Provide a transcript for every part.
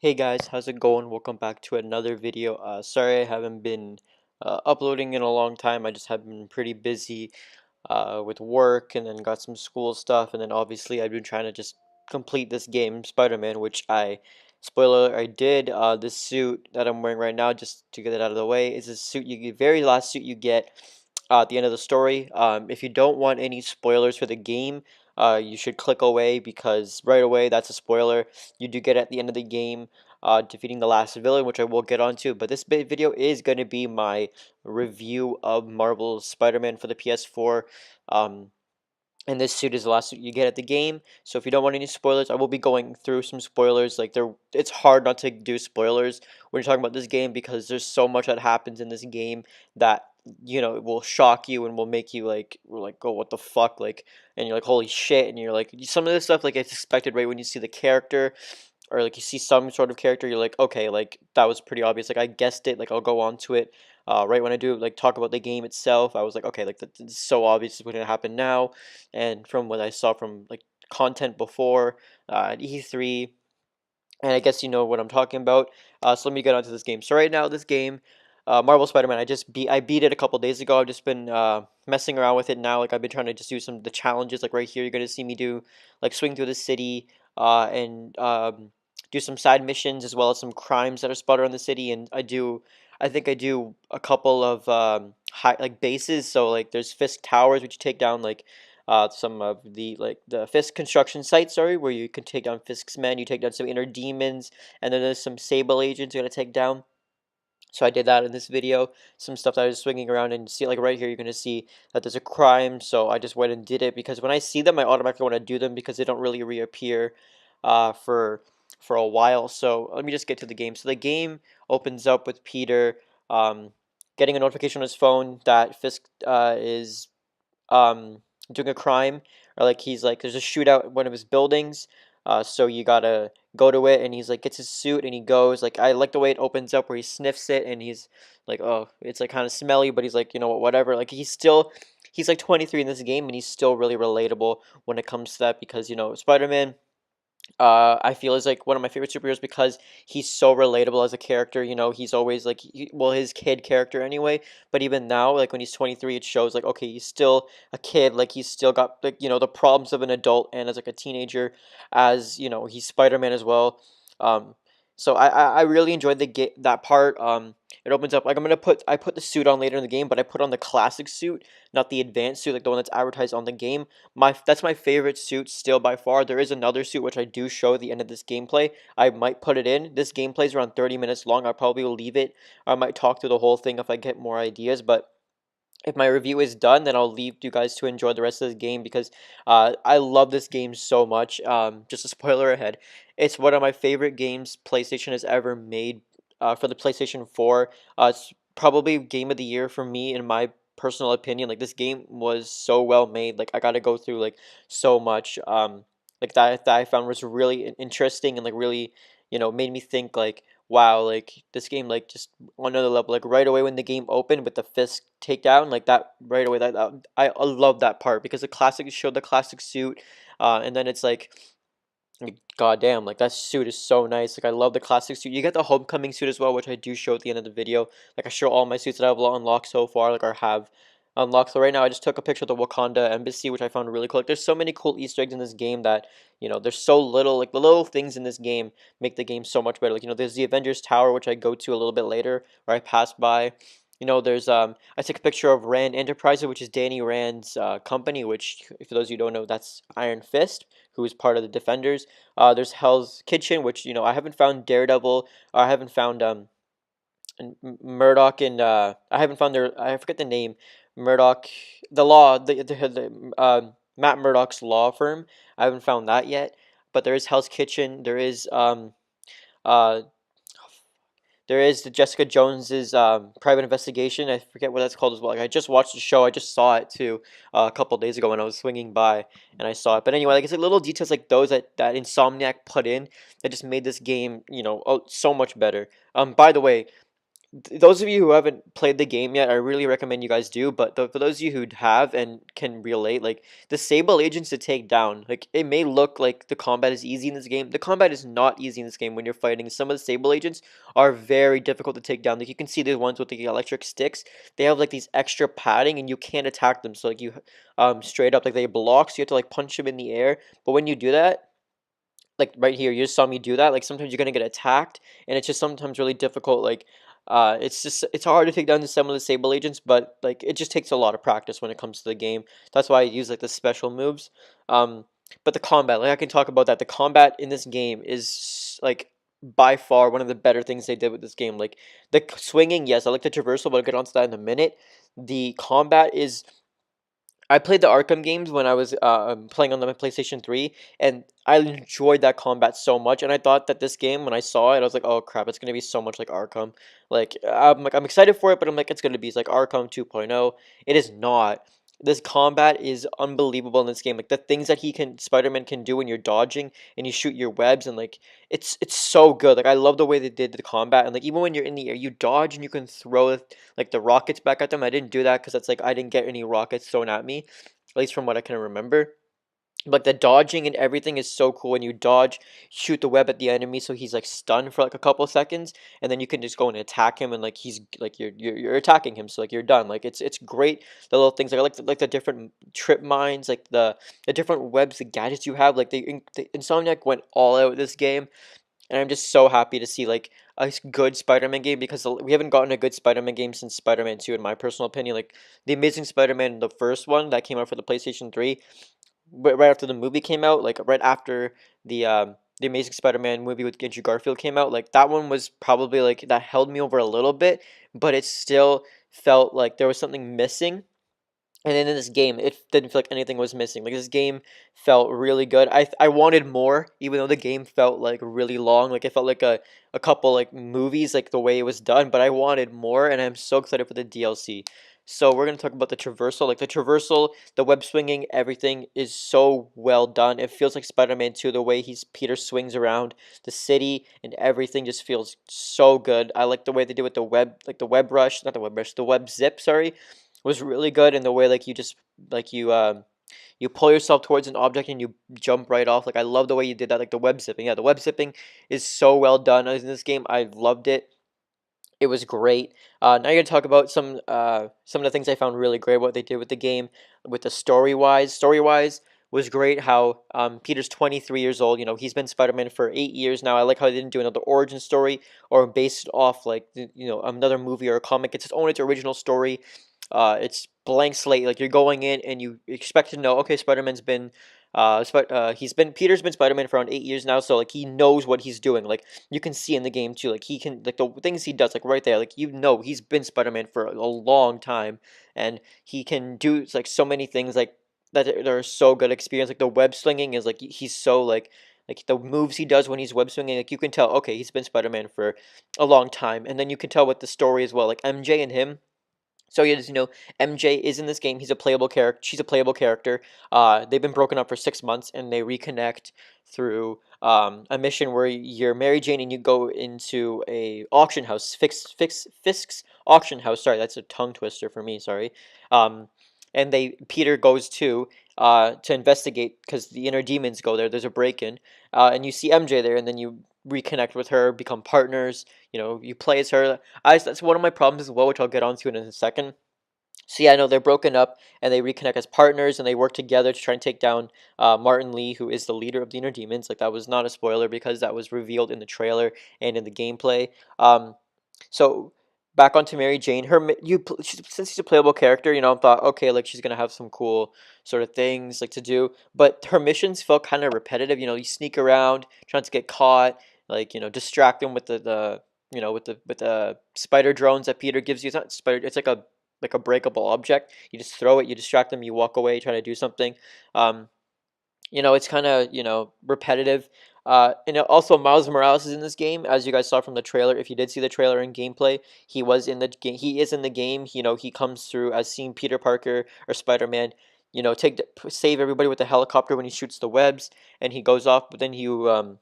Hey guys, how's it going? Welcome back to another video. Sorry I haven't been uploading in a long time. I just have been pretty busy with work and then got some school stuff, and then obviously I've been trying to just complete this game, Spider-Man, which spoiler alert, I did. This suit that I'm wearing right now, just to get it out of the way, is a suit very last suit you get at the end of the story. If you don't want any spoilers for the game, you should click away because right away that's a spoiler. You do get at the end of the game, defeating the last villain, which I will get onto. But this video is going to be my review of Marvel's Spider-Man for the PS4. Um, and this suit is the last suit you get at the game. So if you don't want any spoilers, I will be going through some spoilers. It's hard not to do spoilers when you're talking about this game because there's so much that happens in this game that it will shock you and will make you like go what the fuck, like, and you're like holy shit, and you're like some of this stuff like it's expected right when you see the character, or like you see some sort of character, you're like, okay, like that was pretty obvious. Like I guessed it. Like I'll go on to it. Right when I do like talk about the game itself, I was like, okay, like that's so obvious it's going to happen now. And from what I saw from like content before at E3, and I guess you know what I'm talking about. So let me get onto this game. So right now, this game, Marvel Spider-Man, I beat it a couple days ago. I've just been messing around with it now. Like I've been trying to just do some of the challenges. Like right here, you're gonna see me do like swing through the city, and do some side missions as well as some crimes that are spotted around the city. And I think I do a couple of high like bases. So like there's Fisk Towers, which you take down like some of the Fisk construction sites, sorry, where you can take down Fisk's men, you take down some inner demons, and then there's some Sable agents you gotta take down. So I did that in this video, some stuff that I was swinging around, and see like right here you're gonna see that there's a crime, so I just went and did it because when I see them I automatically want to do them because they don't really reappear uh, for for a while. So let me just get to the game. So the game opens up with Peter getting a notification on his phone that Fisk is doing a crime, or like he's like there's a shootout in one of his buildings. So you gotta go to it, and he's like gets his suit and he goes. Like I like the way it opens up where he sniffs it and he's like, oh, it's like kind of smelly, but he's like, you know what, whatever. Like he's like 23 in this game, and he's still really relatable when it comes to that because Spider-Man, I feel is like one of my favorite superheroes because he's so relatable as a character. He's always like, well, his kid character anyway. But even now, like when he's 23, it shows like, okay, he's still a kid. Like he's still got like the problems of an adult, and as like a teenager, as he's Spider Man as well. Um, so I really enjoyed that part. It opens up like I put the suit on later in the game, but I put on the classic suit, not the advanced suit, like the one that's advertised on the game. That's my favorite suit still by far. There is another suit which I do show at the end of this gameplay. I might put it in. This gameplay is around 30 minutes long. I probably will leave it. I might talk through the whole thing if I get more ideas, but if my review is done, then I'll leave you guys to enjoy the rest of the game because I love this game so much. Just a spoiler ahead, it's one of my favorite games PlayStation has ever made for the PlayStation 4. It's probably game of the year for me in my personal opinion. Like this game was so well made. Like I got to go through like so much. Like that I found was really interesting and like really made me think like wow, like this game like just on another level. Like right away when the game opened with the Fisk takedown, like that right away, I love that part because the classic showed the classic suit, and then it's like, god damn, like that suit is so nice. Like I love the classic suit. You get the homecoming suit as well, which I do show at the end of the video. Like I show all my suits that I've unlocked so far, like or have unlocked. So right now I just took a picture of the Wakanda embassy, which I found really cool. Like there's so many cool Easter eggs in this game that there's so little. Like the little things in this game make the game so much better. Like there's the Avengers Tower, which I go to a little bit later, where I pass by. There's I took a picture of Rand Enterprises, which is Danny Rand's company, which for those of you who don't know, that's Iron Fist, who is part of the Defenders. There's Hell's Kitchen, which I haven't found Daredevil. I haven't found Murdoch, and I haven't found I forget the name. Murdoch, the law, Matt Murdoch's law firm. I haven't found that yet. But there is Hell's Kitchen. Uh there is the Jessica Jones's private investigation. I forget what that's called as well. Like I just watched the show. I just saw it too a couple days ago when I was swinging by and I saw it. But anyway, like it's like little details like those that Insomniac put in that just made this game so much better. By the way, those of you who haven't played the game yet, I really recommend you guys do. But for those of you who have and can relate, like the Sable agents to take down, like it may look like the combat is easy in this game. The combat is not easy in this game when you're fighting. Some of the Sable agents are very difficult to take down. Like you can see the ones with the electric sticks, they have like these extra padding, and you can't attack them. So like you, straight up like they block, so you have to like punch them in the air. But when you do that, like right here, you just saw me do that. Like sometimes you're gonna get attacked, and it's just sometimes really difficult. Like, it's hard to take down some of the Sable agents, but like it just takes a lot of practice when it comes to the game. That's why I use like the special moves. Um, but the combat, like I can talk about that. The combat in this game is like by far one of the better things they did with this game. Like the swinging, yes, I like the traversal, but I'll get onto that in a minute. The combat is, I played the Arkham games when I was playing on the PlayStation 3, and I enjoyed that combat so much. And I thought that this game, when I saw it, I was like, "Oh crap, it's gonna be so much like Arkham." Like I'm excited for it, but I'm like, it's gonna be like Arkham 2.0. It is not. This combat is unbelievable in this game. Like the things that Spider-Man can do when you're dodging and you shoot your webs, and like it's so good. Like I love the way they did the combat, and like even when you're in the air, you dodge and you can throw like the rockets back at them. I didn't do that because that's like I didn't get any rockets thrown at me, at least from what I can remember. But the dodging and everything is so cool. When you dodge, shoot the web at the enemy, so he's like stunned for like a couple seconds, and then you can just go and attack him, and like he's like you're attacking him, so like you're done. Like it's great. The little things like I like the different trip mines, like the different webs, the gadgets you have. Like the Insomniac went all out with this game, and I'm just so happy to see like good Spider-Man game, because we haven't gotten a good Spider-Man game since Spider-Man 2 in my personal opinion. Like the Amazing Spider-Man, the first one that came out for the PlayStation 3, right after the movie came out, like right after the Amazing Spider-Man movie with Andrew Garfield came out, like that one was probably like that held me over a little bit, but it still felt like there was something missing. And then in this game, it didn't feel like anything was missing. Like this game felt really good. I wanted more, even though the game felt like really long. Like it felt like a couple like movies, like the way it was done. But I wanted more, and I'm so excited for the DLC. So we're gonna talk about the traversal. Like the traversal, the web swinging, everything is so well done. It feels like Spider-Man 2. The way Peter swings around the city and everything just feels so good. I like the way they did with the web, like the web rush, not the web rush, the web zip. Sorry, was really good in the way like you just like you pull yourself towards an object and you jump right off. Like I love the way you did that. Like the web zipping. Yeah, the web zipping is so well done in this game. I loved it. It was great. Now you're gonna talk about some of the things I found really great. What they did with the game, with the story wise. Story wise was great. How Peter's 23 years old. You know he's been Spider-Man for 8 years now. I like how they didn't do another origin story or base it off like another movie or a comic. It's its original story. It's blank slate. Like you're going in and you expect to know. Okay, Spider-Man's been. Peter's been Spider-Man for around 8 years now, so like he knows what he's doing. Like you can see in the game too. Like he can like the things he does like right there. Like he's been Spider-Man for a long time, and he can do like so many things like that are so good experience. Like the web slinging is like he's so like the moves he does when he's web swinging. Like you can tell okay he's been Spider-Man for a long time, and then you can tell with the story as well. Like MJ and him. So yes, MJ is in this game. He's a playable character. She's a playable character. They've been broken up for 6 months, and they reconnect through a mission where you're Mary Jane and you go into a auction house, Fisk's auction house. Sorry, that's a tongue twister for me. Sorry. Um, and Peter goes to investigate because the inner demons go there. There's a break in, and you see MJ there, and then you reconnect with her, become partners. You play as her. That's one of my problems as well, which I'll get onto in a second. So yeah, no, they're broken up and they reconnect as partners and they work together to try and take down Martin Lee, who is the leader of the Inner Demons. Like that was not a spoiler because that was revealed in the trailer and in the gameplay. So back onto Mary Jane. Since she's a playable character, I thought okay, like she's gonna have some cool sort of things like to do, but her missions felt kind of repetitive. You sneak around, trying to get caught, like distract them with the spider drones that Peter gives you. It's not spider. It's like a breakable object. You just throw it, you distract them, you walk away, try to do something. Um, it's kind of repetitive. And also Miles Morales is in this game, as you guys saw from the trailer. If you did see the trailer and gameplay, he was in the game. He is in the game. He comes through as seeing Peter Parker or Spider Man. Save everybody with the helicopter when he shoots the webs, and he goes off. But then you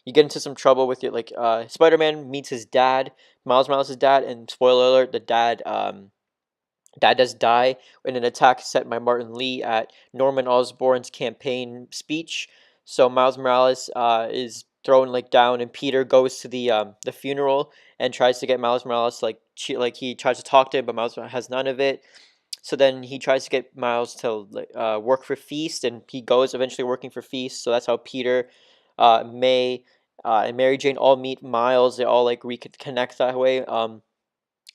get into some trouble with it. Like Spider-Man meets his dad Miles Morales' dad, and spoiler alert, the dad does die in an attack set by Martin Lee at Norman Osborn's campaign speech. So Miles Morales is thrown like down, and Peter goes to the funeral and tries to get Miles Morales like he tries to talk to him, but Miles has none of it. So then he tries to get Miles to work for Feast, and he goes eventually working for Feast. So that's how Peter, May, and Mary Jane all meet Miles. They all like reconnect that way.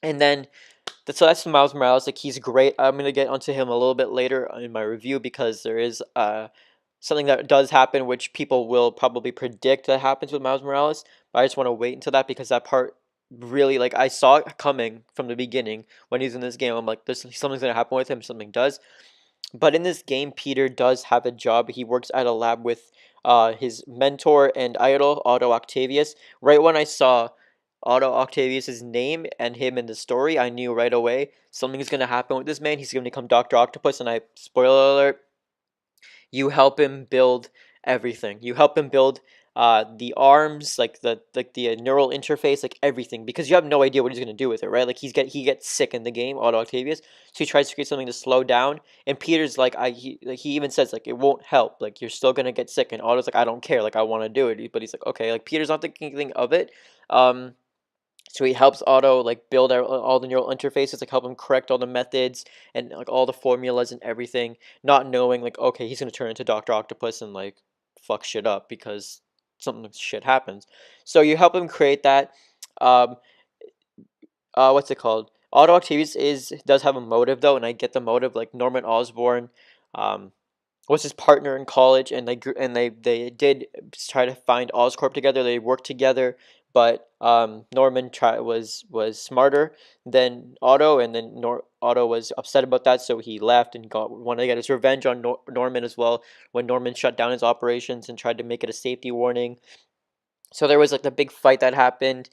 And then that's Miles Morales. Like he's great. I'm gonna get onto him a little bit later in my review because there is something that does happen which people will probably predict that happens with Miles Morales. But I just want to wait until that because that part really like I saw it coming from the beginning when he's in this game. I'm like, this something's gonna happen with him. Something does. But in this game, Peter does have a job. He works at a lab with his mentor and idol, Otto Octavius. Right when I saw Otto Octavius's name and him in the story, I knew right away something's gonna happen with this man. He's gonna become Doctor Octopus, and I spoiler alert, you help him build everything. You help him build the arms, like the neural interface, like everything, because you have no idea what he's gonna do with it, right? Like he gets sick in the game, Otto Octavius, so he tries to create something to slow down, and Peter's he even says like it won't help, like you're still gonna get sick, and Otto's like I don't care, like I want to do it, but he's like okay, like Peter's not thinking anything of it, um, so he helps Otto like build out all the neural interfaces, like help him correct all the methods and like all the formulas and everything, not knowing like okay, he's gonna turn into Doctor Octopus and like fuck shit up because something shit happens. So you help him create that. Um, what's it called? Otto Octavius is does have a motive though, and I get the motive. Like Norman Osborn, um, was his partner in college, and they did try to find Oscorp together. They worked together, but Norman was smarter than Otto, and then Otto was upset about that, so he left and wanted to get his revenge on Norman as well. When Norman shut down his operations and tried to make it a safety warning, so there was like the big fight that happened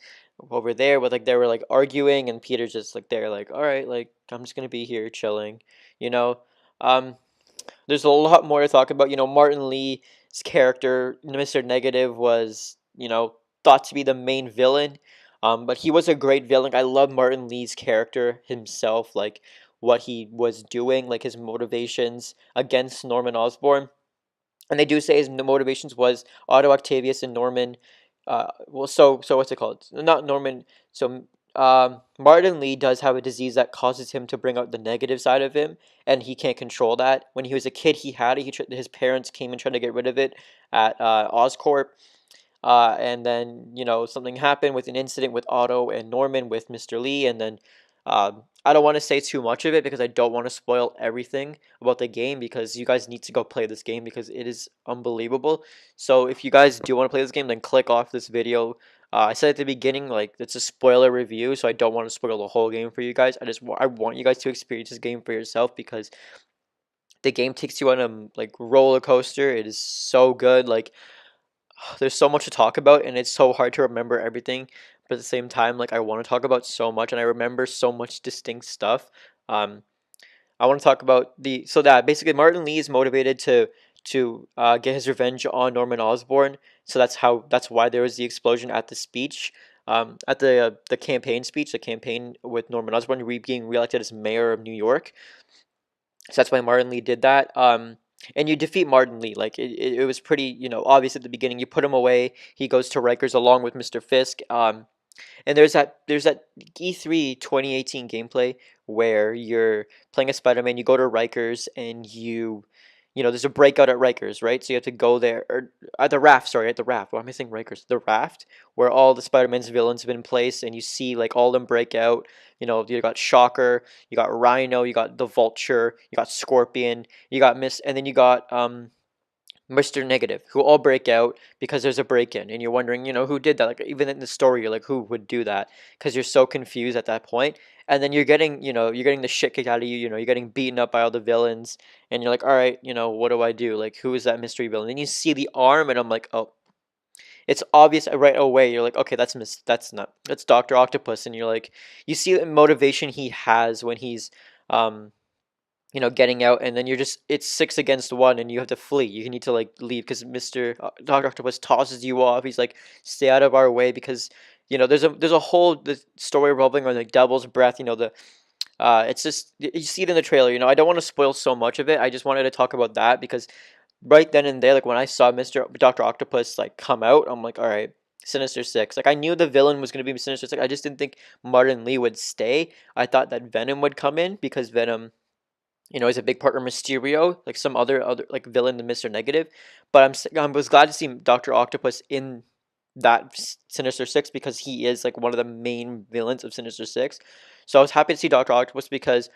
over there with like they were like arguing, and Peter's just like there like all right, like I'm just gonna be here chilling, you know. Um, there's a lot more to talk about. You know, Martin Lee's character, Mr. Negative, was, thought to be the main villain. But he was a great villain. I love Martin Lee's character himself, like what he was doing, like his motivations against Norman Osborn. And they do say his motivations was Otto Octavius and Norman. So what's it called? Not Norman. So Martin Lee does have a disease that causes him to bring out the negative side of him, and he can't control that. When he was a kid, he had it. His parents came and tried to get rid of it at Oscorp, and then something happened with an incident with Otto and Norman with Mr. Lee, and then I don't want to say too much of it because I don't want to spoil everything about the game because you guys need to go play this game because it is unbelievable. So if you guys do want to play this game, then click off this video. I said at the beginning, like it's a spoiler review, so I don't want to spoil the whole game for you guys. I want you guys to experience this game for yourself because the game takes you on a like roller coaster. It is so good. Like there's so much to talk about and it's so hard to remember everything, but at the same time like I want to talk about so much and I remember so much distinct stuff. um I want to talk about the so that basically Martin Lee is motivated to get his revenge on Norman Osborn. So that's why there was the explosion at the speech, at the campaign speech, the campaign with Norman Osborn being reelected as mayor of New York. So that's why Martin Lee did that. And you defeat Martin Lee. Like it was pretty, obvious at the beginning. You put him away. He goes to Rikers along with Mr. Fisk. And there's that E3 2018 gameplay where you're playing a Spider-Man, you go to Rikers and there's a breakout at Rikers, right? So you have to go there or at the raft, sorry, at the raft. Why am I saying Rikers? The raft where all the Spider-Man's villains have been placed and you see like all of them break out. You got Shocker, you got Rhino, you got the Vulture, you got Scorpion, you got and then you got Mr. Negative, who all break out because there's a break-in, and you're wondering, who did that? Like even in the story, you're like, who would do that? Because you're so confused at that point, and then you're getting the shit kicked out of you. You're getting beaten up by all the villains, and you're like, all right, what do I do? Like, who is that mystery villain? And you see the arm, and I'm like, oh, it's obvious right away. You're like, okay, that's Doctor Octopus, and you're like, you see the motivation he has when he's um getting out, and then it's 6 against 1, and you have to flee. You need to like leave because Mr. Doctor Octopus tosses you off. He's like, stay out of our way because there's a whole the story revolving around like Devil's Breath. It's just you see it in the trailer. I don't want to spoil so much of it. I just wanted to talk about that because right then and there, like when I saw Mr. Doctor Octopus like come out, I'm like, all right, Sinister Six. Like I knew the villain was gonna be Sinister Six. I just didn't think Martin Lee would stay. I thought that Venom would come in because Venom, is a big partner Mysterio, like some other like villain than Mr. Negative. But I was glad to see Doctor Octopus in that Sinister Six because he is like one of the main villains of Sinister Six. So I was happy to see Doctor Octopus because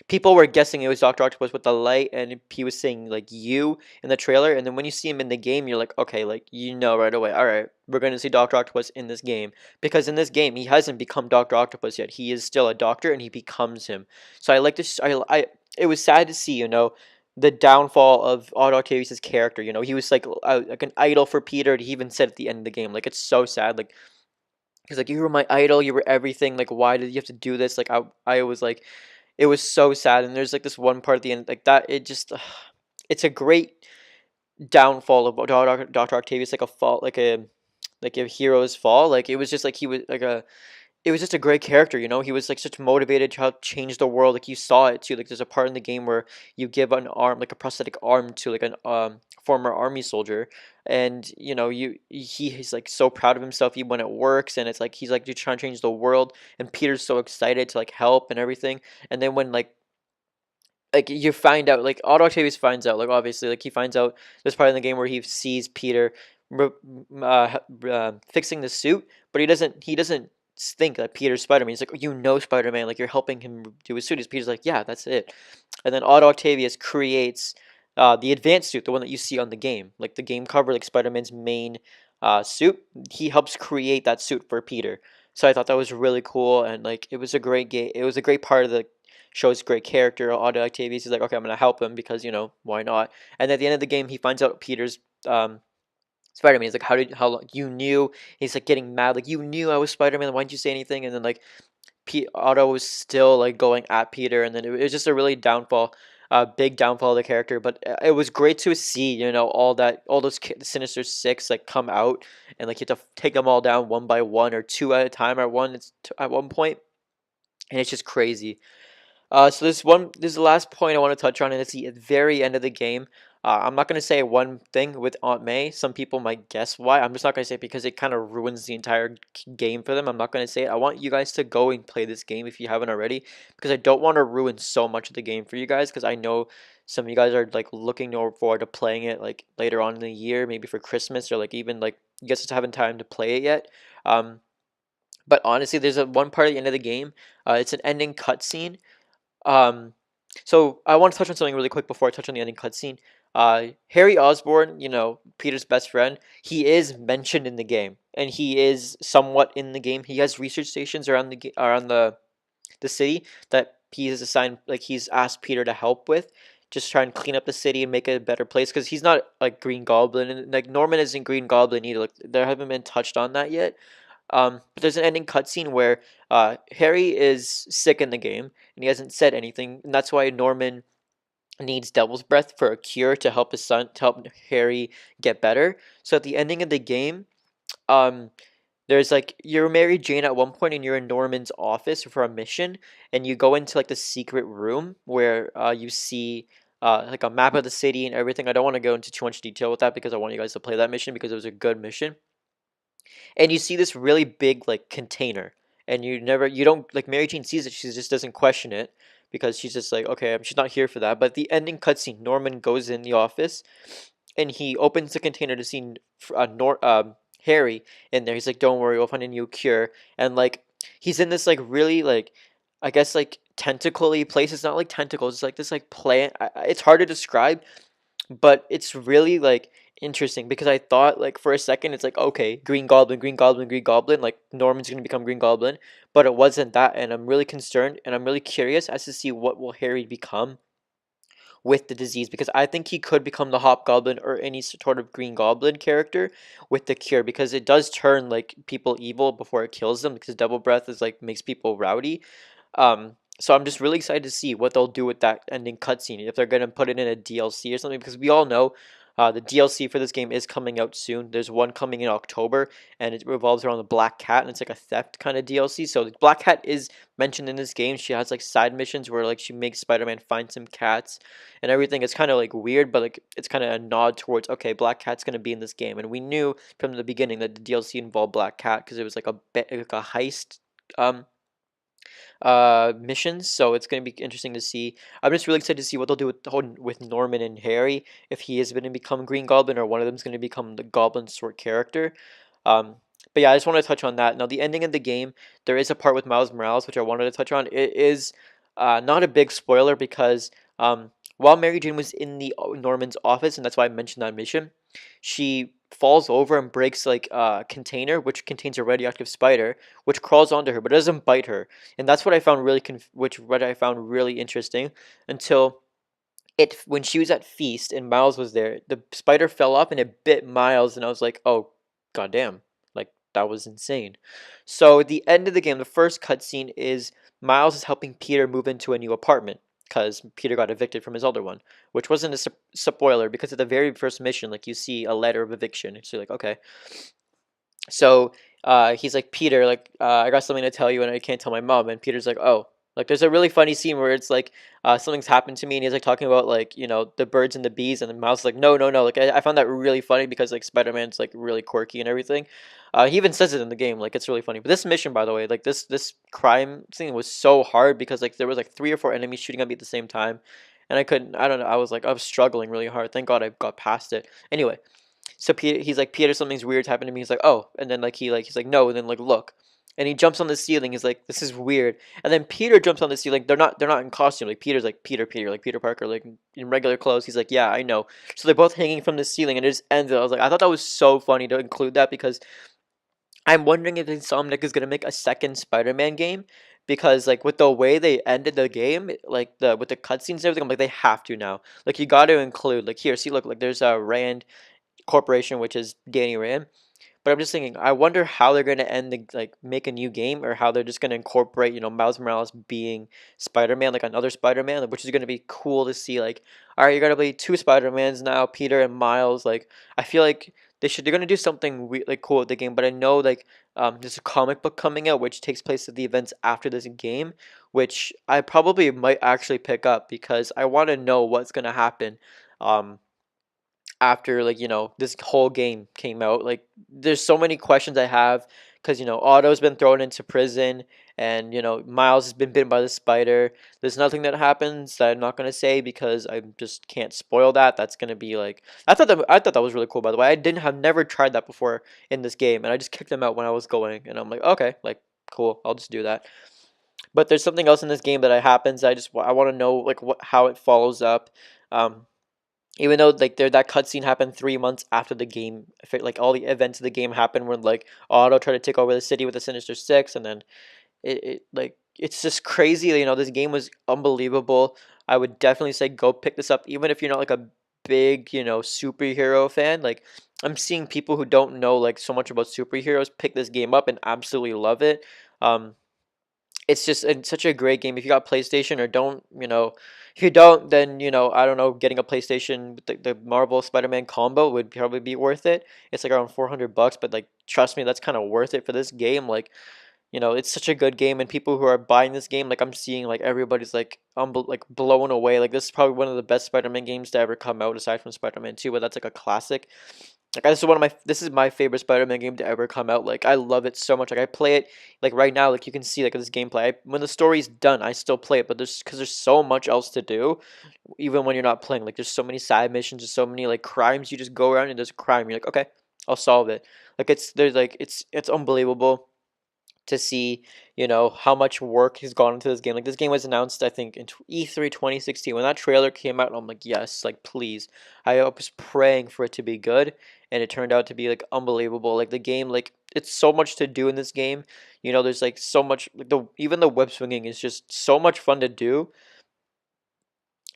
people were guessing it was Doctor Octopus with the light, and he was saying like you in the trailer, and then when you see him in the game, you're like, okay, like right away. All right, we're gonna see Doctor Octopus in this game because in this game he hasn't become Doctor Octopus yet. He is still a doctor, and he becomes him. So I like this. It was sad to see, the downfall of Otto Octavius' character. He was like an idol for Peter. He even said at the end of the game, like it's so sad. Like he's like, you were my idol, you were everything. Like why did you have to do this? Like I was like, it was so sad. And there's like this one part at the end, like that. It just, it's a great downfall of Doctor Octavius, like a fall, like a hero's fall. Like it was just like he was like a it was just a great character, He was like such motivated to help change the world. Like you saw it too. Like there's a part in the game where you give an arm, like a prosthetic arm, to like an former army soldier, and he's like so proud of himself when it works, and it's like he's like trying to change the world, and Peter's so excited to like help and everything, and then when like you find out like Otto Octavius finds out like obviously like he finds out there's part in the game where he sees Peter fixing the suit, but he doesn't think that Peter's Spider-Man. He's like, Spider-Man, like you're helping him do his suit. Peter's like, yeah, that's it. And then Otto Octavius creates the advanced suit, the one that you see on the game, like the game cover, like Spider-Man's main suit. He helps create that suit for Peter. So I thought that was really cool, and like it was a great game. It was a great part of the show's great character. Otto Octavius is like, okay, I'm gonna help him because why not? And at the end of the game, he finds out Peter's Spider-Man. He's like, how long you knew? He's like getting mad, like you knew I was Spider-Man. Why didn't you say anything? And then like Otto was still like going at Peter, and then it was just a really big downfall of the character. But it was great to see, all those Sinister Six like come out, and like you have to take them all down one by one or two at a time at one point, and it's just crazy. So this is the last point I want to touch on, and it's the very end of the game. I'm not gonna say one thing with Aunt May. Some people might guess why. I'm just not gonna say it because it kind of ruins the entire game for them. I'm not gonna say it. I want you guys to go and play this game if you haven't already, because I don't want to ruin so much of the game for you guys. Because I know some of you guys are like looking forward to playing it like later on in the year, maybe for Christmas or like even like you guys just haven't time to play it yet. But honestly, there's one part at the end of the game. It's an ending cutscene. um, so I want to touch on something really quick before I touch on the ending cutscene. Harry Osborn, Peter's best friend, he is mentioned in the game, and he is somewhat in the game. He has research stations around the city that he is assigned, like he's asked Peter to help with, just try and clean up the city and make it a better place. Because he's not like Green Goblin, and like Norman isn't Green Goblin either. Like there haven't been touched on that yet. But there's an ending cutscene where Harry is sick in the game and he hasn't said anything, and that's why Norman needs Devil's Breath for a cure to help to help Harry get better. So at the ending of the game, um, there's like you're Mary Jane at one point and you're in Norman's office for a mission, and you go into like the secret room where you see like a map of the city and everything. I don't want to go into too much detail with that because I want you guys to play that mission because it was a good mission, and you see this really big like container, and you don't like Mary Jane sees it, she just doesn't question it because she's just like, okay, she's not here for that. But the ending cutscene, Norman goes in the office and he opens the container to see Harry in there. He's like, don't worry, we'll find a new cure. And like he's in this like really like, I guess like tentacly place. It's not like tentacles, it's like this like plant. It's hard to describe, but it's really like interesting because I thought like for a second it's like, okay, Green Goblin, Green Goblin, Green Goblin, like Norman's gonna become Green Goblin, but it wasn't that, and I'm really concerned and I'm really curious as to see what will Harry become with the disease, because I think he could become the Hobgoblin or any sort of Green Goblin character with the cure, because it does turn like people evil before it kills them, because Devil Breath is like makes people rowdy. So I'm just really excited to see what they'll do with that ending cutscene, if they're gonna put it in a DLC or something, because we all know The DLC for this game is coming out soon. There's one coming in October, and it revolves around the Black Cat, and it's like a theft kind of DLC. So the Black Cat is mentioned in this game. She has like side missions where like she makes Spider-Man find some cats and everything. It's kind of like weird, but like it's kind of a nod towards, okay, Black Cat's gonna be in this game, and we knew from the beginning that the DLC involved Black Cat because it was like like a heist um missions, so it's going to be interesting to see. I'm just really excited to see what they'll do with with Norman and Harry, if he is going to become Green Goblin or one of them is going to become the Goblin sort character. Um, but yeah, I just want to touch on that. Now, the ending of the game, there is a part with Miles Morales which I wanted to touch on. It is not a big spoiler because while Mary Jane was in the Norman's office, and that's why I mentioned that mission, she falls over and breaks like a container which contains a radioactive spider which crawls onto her but it doesn't bite her, and that's what I found really what I found really interesting until it when she was at Feast and Miles was there, the spider fell off and it bit Miles, and I was like, oh goddamn, like that was insane. So at the end of the game, the first cutscene is Miles is helping Peter move into a new apartment because Peter got evicted from his other one, which wasn't a spoiler because at the very first mission, like you see a letter of eviction, so you're like, okay. So he's like, Peter, like I got something to tell you and I can't tell my mom. And Peter's like, oh, like there's a really funny scene where it's like something's happened to me, and he's like talking about like, you know, the birds and the bees, and then Miles is like, no, no, no. Like I found that really funny because like Spider-Man's like really quirky and everything. He even says it in the game, like it's really funny. But this mission, by the way, like this crime scene was so hard because like there was like 3 or 4 enemies shooting at me at the same time, and I couldn't. I don't know. I was struggling really hard. Thank God I got past it. Anyway, so Peter, he's like, Peter, something's weird's happened to me. He's like, oh, and then like he's like, no, and then like look, and he jumps on the ceiling. He's like, this is weird, and then Peter jumps on the ceiling. They're not in costume. Like Peter's like Peter, like Peter Parker, like in regular clothes. He's like, yeah, I know. So they're both hanging from the ceiling, and it just ends. I was like, I thought that was so funny to include that because I'm wondering if Insomniac is gonna make a second Spider-Man game. Because like with the way they ended the game, like the with the cutscenes and everything, I'm like they have to now. Like you got to include like here, see, look, like there's a Rand Corporation, which is Danny Rand. But I'm just thinking, I wonder how they're gonna end the like make a new game, or how they're just gonna incorporate, you know, Miles Morales being Spider-Man, like another Spider-Man, which is gonna be cool to see. Like, all right, you're gonna play two Spider-Mans now, Peter and Miles. Like, I feel like they're gonna do something like cool with the game. But I know like there's a comic book coming out which takes place at the events after this game, which I probably might actually pick up because I want to know what's gonna happen. Um, After like, you know, this whole game came out, like there's so many questions I have because, you know, Otto's been thrown into prison, and you know Miles has been bitten by the spider. There's nothing that happens that I'm not going to say because I just can't spoil that. That's going to be like, I thought that was really cool, by the way. I didn't have never tried that before in this game, and I just kicked them out when I was going, and I'm like, okay, like cool, I'll just do that. But there's something else in this game that happens. I want to know like how it follows up. um Even though like that cutscene happened 3 months after the game, like all the events of the game happened when like Otto tried to take over the city with the Sinister Six, and then it like it's just crazy. You know, this game was unbelievable. I would definitely say go pick this up, even if you're not like a big, you know, superhero fan. Like I'm seeing people who don't know like so much about superheroes pick this game up and absolutely love it. Um, it's just such a great game. If you got PlayStation, or don't, you know, if you don't, then you know, I don't know, getting a PlayStation with the Marvel Spider-Man combo would probably be worth it. It's like around $400, but like trust me, that's kind of worth it for this game. Like, you know, it's such a good game, and people who are buying this game, like I'm seeing like everybody's like like blown away. Like this is probably one of the best Spider-Man games to ever come out aside from Spider-Man 2, but that's like a classic. Like this is my favorite Spider-Man game to ever come out. Like I love it so much. Like I play it like right now. Like you can see like this gameplay. When the story's done, I still play it. But there's so much else to do, even when you're not playing. Like there's so many side missions. There's so many like crimes. You just go around and there's a crime. You're like, okay, I'll solve it. Like it's unbelievable to see, you know, how much work has gone into this game. Like this game was announced, I think, in E3 2016. When that trailer came out, I'm like, yes, like please. I was praying for it to be good, and it turned out to be like unbelievable. Like the game, like it's so much to do in this game. You know, there's like so much. Like the even the web swinging is just so much fun to do.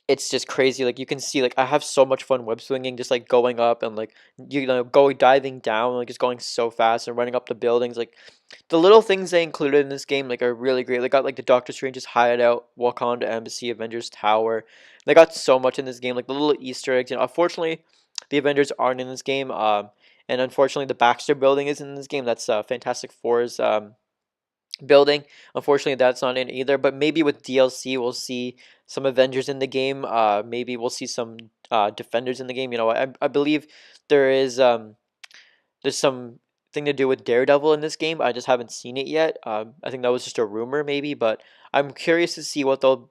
It's just crazy. Like you can see, like I have so much fun web swinging, just like going up and like, you know, going diving down, like just going so fast and running up the buildings. Like the little things they included in this game like are really great. They got like the Doctor Strange's hideout, Wakanda Embassy, Avengers Tower. They got so much in this game, like the little Easter eggs. You know, unfortunately, the Avengers aren't in this game. And unfortunately, the Baxter building is in this game. That's Fantastic Four's building. Unfortunately, that's not in either. But maybe with DLC, we'll see some Avengers in the game. Maybe we'll see some Defenders in the game. You know, I believe there is there's some thing to do with Daredevil in this game. I just haven't seen it yet. I think that was just a rumor, maybe, but I'm curious to see what they'll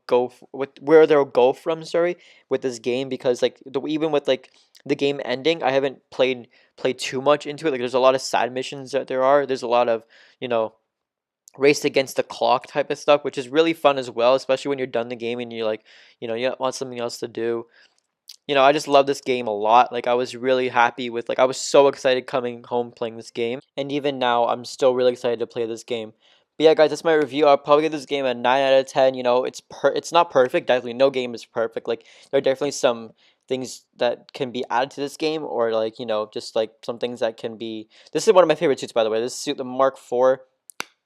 go with where they'll go from. Sorry, with this game because like even with like the game ending, I haven't played too much into it. Like there's a lot of side missions that there are. There's a lot of you know race against the clock type of stuff, which is really fun as well, especially when you're done the game and you're like, you want something else to do. I just love this game a lot. Like I was really happy with like I was so excited coming home playing this game. And even now I'm still really excited to play this game. But yeah guys, that's my review. I'll probably give this game a 9 out of 10. It's not perfect. Definitely no game is perfect. Like there are definitely some things that can be added to this game or like, just like some things that can be. This is one of my favorite suits by the way. This suit, the Mark IV,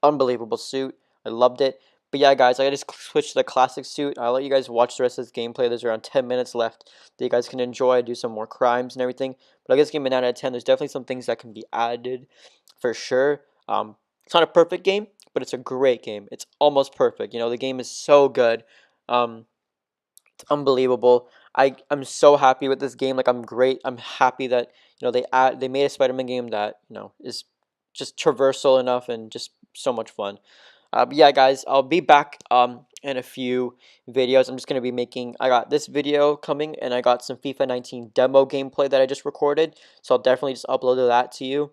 unbelievable suit. I loved it. But yeah, guys, I just switched to the classic suit. I'll let you guys watch the rest of this gameplay. There's around 10 minutes left that you guys can enjoy, do some more crimes and everything. But I guess give me a 9 out of 10. There's definitely some things that can be added for sure. It's not a perfect game, but it's a great game. It's almost perfect. The game is so good. It's unbelievable. I'm so happy with this game. Like I'm great. I'm happy that they made a Spider-Man game that is just traversal enough and just so much fun. But yeah, guys, I'll be back in a few videos. I'm just gonna be making. I got this video coming, and I got some FIFA 19 demo gameplay that I just recorded. So I'll definitely just upload that to you.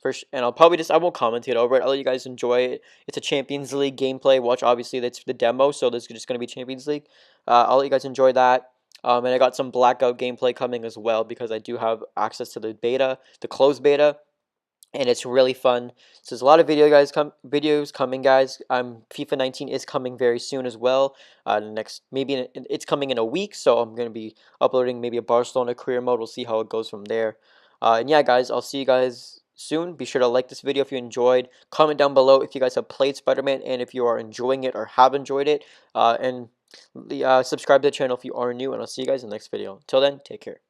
First, and I'll probably I won't commentate over it. I'll let you guys enjoy it. It's a Champions League gameplay. Watch, obviously that's the demo, so this is just gonna be Champions League. I'll let you guys enjoy that. And I got some Blackout gameplay coming as well because I do have access to the beta, the closed beta, and it's really fun. So there's a lot of videos coming, guys. FIFA 19 is coming very soon as well. Next maybe it's coming in a week, so I'm gonna be uploading maybe a Barcelona career mode. We'll see how it goes from there. And yeah, guys, I'll see you guys soon. Be sure to like this video if you enjoyed. Comment down below if you guys have played Spider-Man and if you are enjoying it or have enjoyed it. And subscribe to the channel if you are new. And I'll see you guys in the next video. Until then, take care.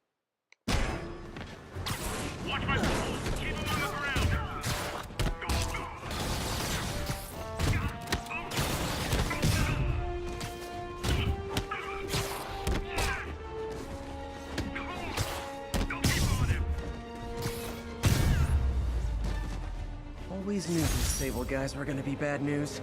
Always knew these Sable guys were gonna be bad news.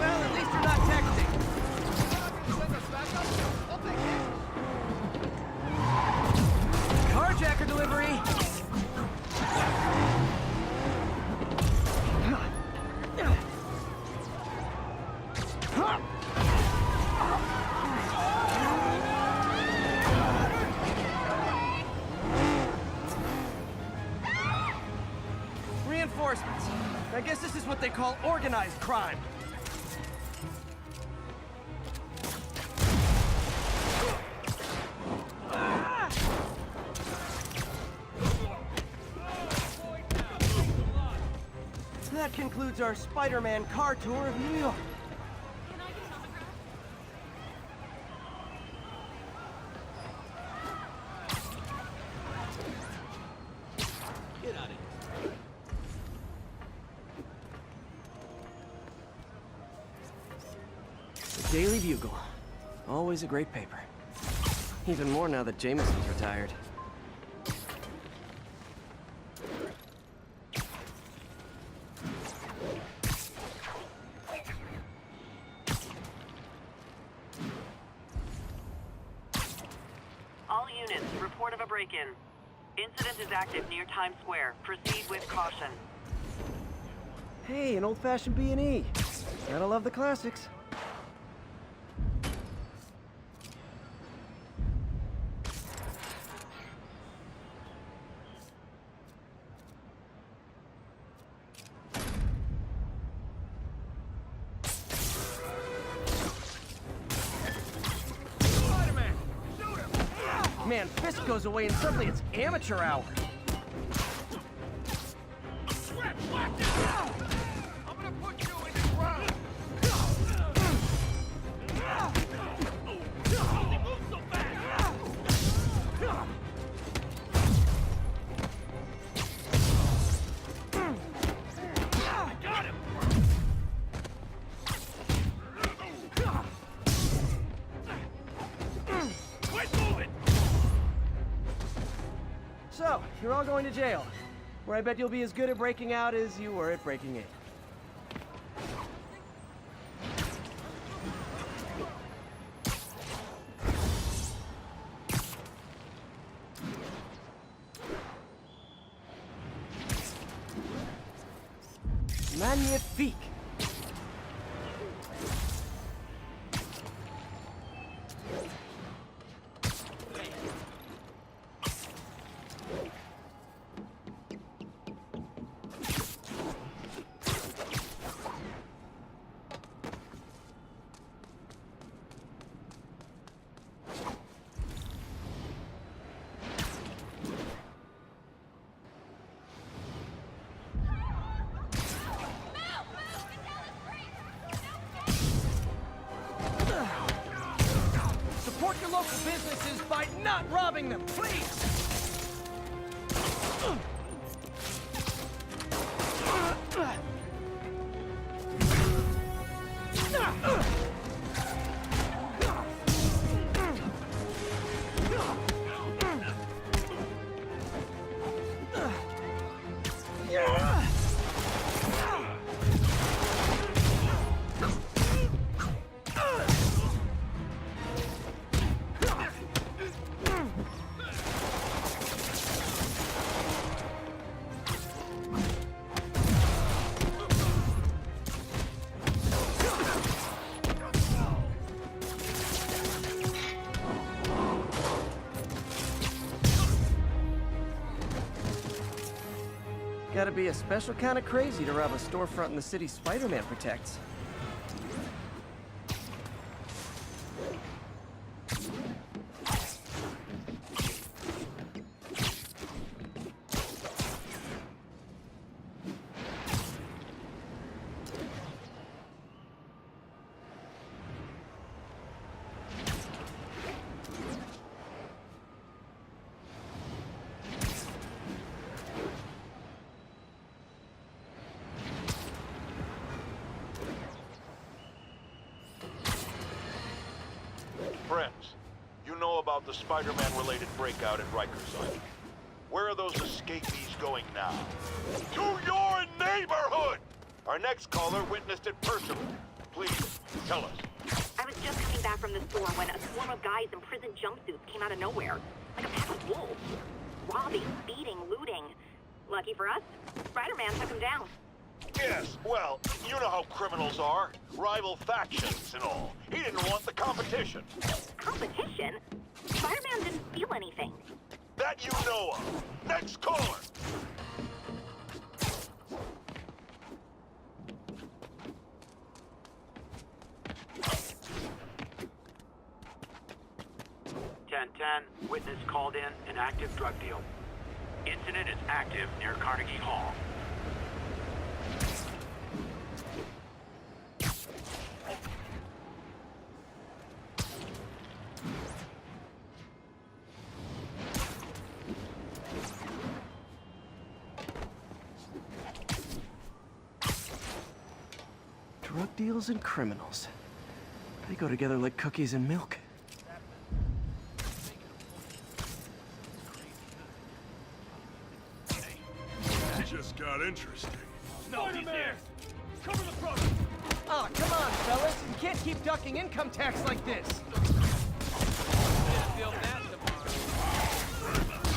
Well, at least you're not texting. Carjacker delivery. Reinforcements. I guess this is what they call organized crime. That concludes our Spider-Man car tour of New York. Get out of here. The Daily Bugle. Always a great paper. Even more now that Jameson's retired. break-in. Incident is active near Times Square. Proceed with caution. Hey, an old-fashioned B&E. Gotta love the classics. Man, Fisk goes away and suddenly it's amateur hour. I'm gonna put you in the ground. He moves so fast. I got him. Quit moving. So, you're all going to jail, where I bet you'll be as good at breaking out as you were at breaking in. Magnifique! Support your local businesses by not robbing them, please! Gotta be a special kind of crazy to rob a storefront in the city Spider-Man protects. Friends, you know about the Spider-Man-related breakout at Rikers Island. Where are those escapees going now? To your neighborhood! Our next caller witnessed it personally. Please, tell us. I was just coming back from the store when a swarm of guys in prison jumpsuits came out of nowhere. Like a pack of wolves. Robbing, beating, looting. Lucky for us, Spider-Man took them down. Yes, well, you know how criminals are. Rival factions and all. He didn't want the competition. Competition? Spider-Man didn't steal anything. That you know of. Next caller! Witness called in an active drug deal. Incident is active near Carnegie Hall. Drug deals and criminals. They go together like cookies and milk. Just got interesting. No, he's there. Cover the front. Ah, come on, fellas. You can't keep ducking income tax like this. Feel that tomorrow.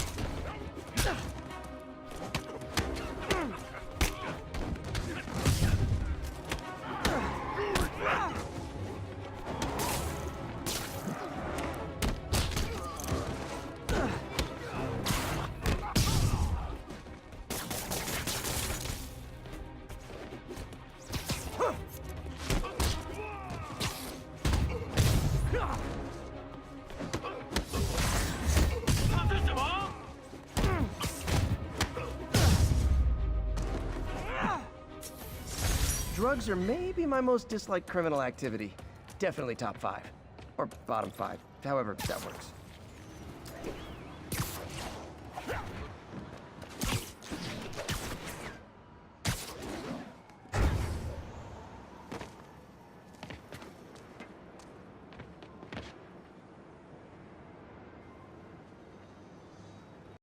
drugs are maybe my most disliked criminal activity. Definitely top 5. Or bottom 5, however that works.